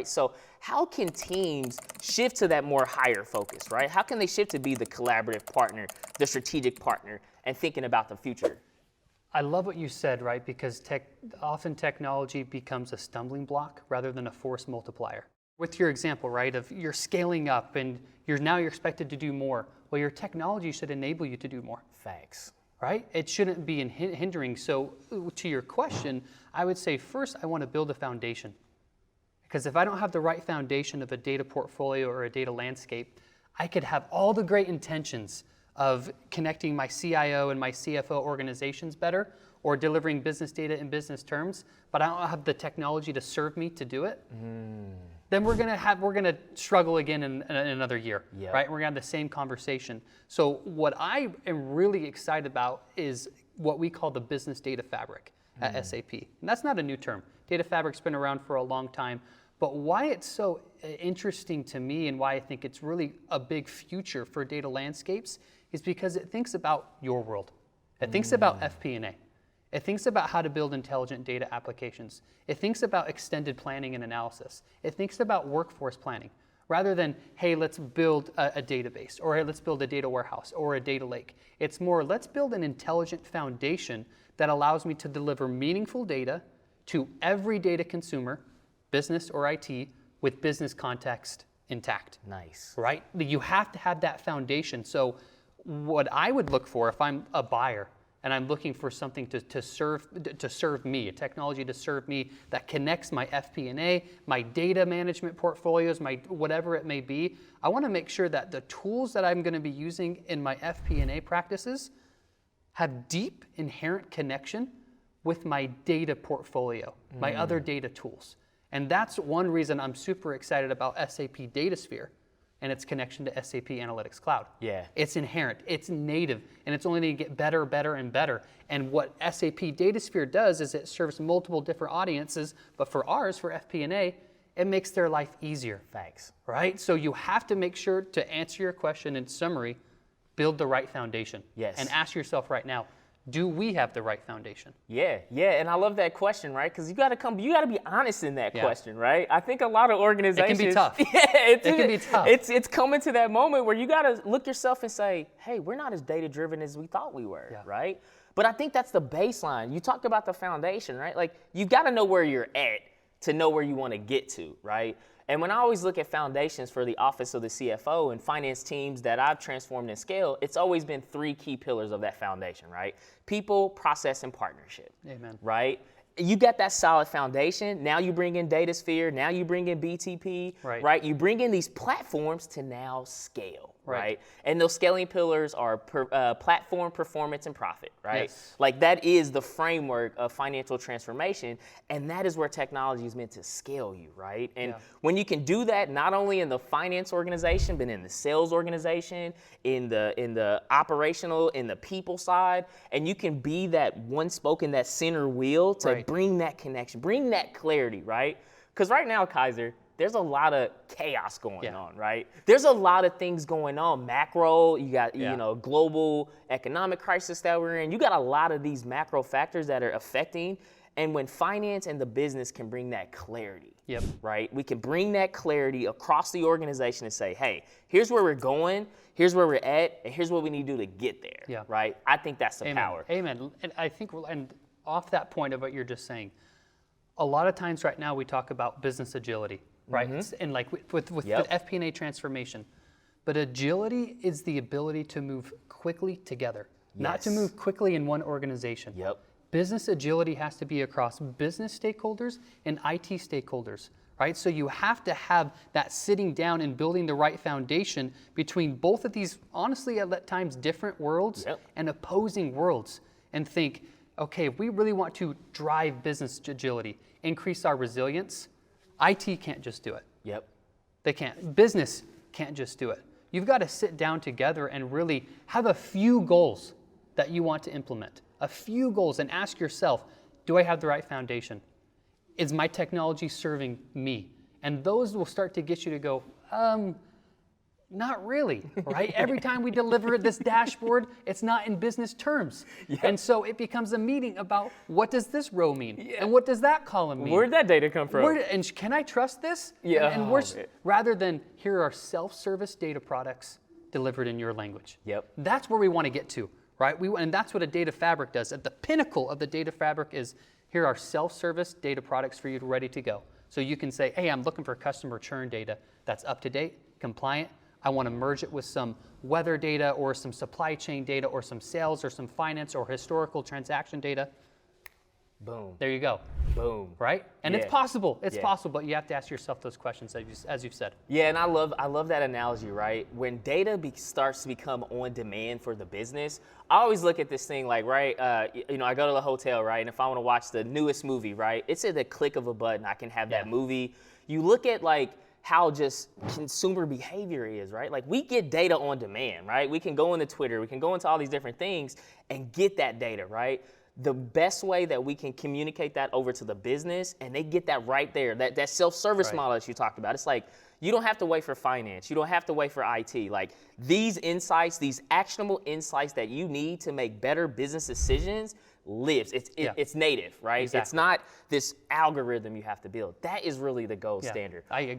right? So how can teams shift to that more higher focus, right? How can they shift to be the collaborative partner, the strategic partner, and thinking about the future? I love what you said, right? Because often technology becomes a stumbling block rather than a force multiplier. With your example, right, of you're scaling up and you're expected to do more. Well, your technology should enable you to do more. Facts. Right? It shouldn't be hindering. So to your question, I would say first I want to build a foundation. Because if I don't have the right foundation of a data portfolio or a data landscape, I could have all the great intentions of connecting my CIO and my CFO organizations better or delivering business data in business terms, but I don't have the technology to serve me to do it. Then we're gonna struggle again in another year, right? We're gonna have the same conversation. So what I am really excited about is what we call the business data fabric at SAP. And that's not a new term. Data fabric's been around for a long time, but why it's so interesting to me and why I think it's really a big future for data landscapes is because it thinks about your world. It thinks about FP&A. It thinks about how to build intelligent data applications. It thinks about extended planning and analysis. It thinks about workforce planning rather than, hey, let's build a database, or hey, let's build a data warehouse or a data lake. It's more, let's build an intelligent foundation that allows me to deliver meaningful data to every data consumer, business or IT, with business context intact. Nice. Right? You have to have that foundation. So what I would look for if I'm a buyer and I'm looking for something to serve me, a technology to serve me that connects my FP&A, my data management portfolios, my whatever it may be, I want to make sure that the tools that I'm going to be using in my FP&A practices have deep inherent connection with my data portfolio, my other data tools. And that's one reason I'm super excited about SAP DataSphere and its connection to SAP Analytics Cloud. Yeah. It's inherent, it's native, and it's only going to get better, better, and better. And what SAP DataSphere does is it serves multiple different audiences, but for ours, for FP&A, it makes their life easier. Thanks. Right? So you have to make sure to answer your question in summary, build the right foundation. Yes. And ask yourself right now, do we have the right foundation? Yeah, and I love that question, right? Because you got to be honest in that question, right? I think a lot of organizations. It can be tough. It can be tough. It's coming to that moment where you got to look yourself and say, hey, we're not as data driven as we thought we were, right? But I think that's the baseline. You talked about the foundation, right? Like you got to know where you're at to know where you want to get to, right? And when I always look at foundations for the office of the CFO and finance teams that I've transformed and scaled, it's always been three key pillars of that foundation, right? People, process, and partnership. Amen. Right? You got that solid foundation. Now you bring in DataSphere. Now you bring in BTP. Right? You bring in these platforms to now scale. Right? And those scaling pillars are platform, performance, and profit. Right? Yes. Like that is the framework of financial transformation, and that is where technology is meant to scale you. Right? And when you can do that, not only in the finance organization, but in the sales organization, in the operational, in the people side, and you can be that one spoke in that center wheel to bring that connection, bring that clarity. Right? Because right now, Kaiser, there's a lot of chaos going on, right? There's a lot of things going on. Macro, you got, global economic crisis that we're in. You got a lot of these macro factors that are affecting. And when finance and the business can bring that clarity, right? We can bring that clarity across the organization and say, hey, here's where we're going, here's where we're at, and here's what we need to do to get there, right? I think that's the power. Amen. And I think, and off that point of what you're just saying, a lot of times right now we talk about business agility. Right, and like with the FP&A transformation. But agility is the ability to move quickly together, not to move quickly in one organization. Business agility has to be across business stakeholders and IT stakeholders, right? So you have to have that sitting down and building the right foundation between both of these, honestly, at times different worlds and opposing worlds, and think, okay, if we really want to drive business agility, increase our resilience, IT can't just do it. They can't. Business can't just do it. You've got to sit down together and really have a few goals that you want to implement. A few goals, and ask yourself, do I have the right foundation? Is my technology serving me? And those will start to get you to go, Not really, right? Every time we deliver this dashboard, it's not in business terms. Yeah. And so it becomes a meeting about what does this row mean? And what does that column mean? Where'd that data come from? And can I trust this? Yeah. And rather than here are self-service data products delivered in your language. Yep. That's where we want to get to, right? And that's what a data fabric does. At the pinnacle of the data fabric is here are self-service data products for you ready to go. So you can say, hey, I'm looking for customer churn data that's up to date, compliant. I want to merge it with some weather data or some supply chain data or some sales or some finance or historical transaction data. Boom. There you go. Boom. Right? And Yeah. it's possible. It's Yeah. possible, but you have to ask yourself those questions as you've said. Yeah, and I love that analogy, right? When data starts to become on demand for the business, I always look at this thing like, right, I go to the hotel, right, and if I want to watch the newest movie, right, it's at the click of a button. I can have that movie. You look at like how just consumer behavior is, right? Like we get data on demand, right? We can go into Twitter, we can go into all these different things and get that data, right? The best way that we can communicate that over to the business and they get that right there, that self-service model that you talked about. It's like, you don't have to wait for finance. You don't have to wait for IT. Like these insights, these actionable insights that you need to make better business decisions lives. It's native, right? Exactly. It's not this algorithm you have to build. That is really the gold standard. I agree.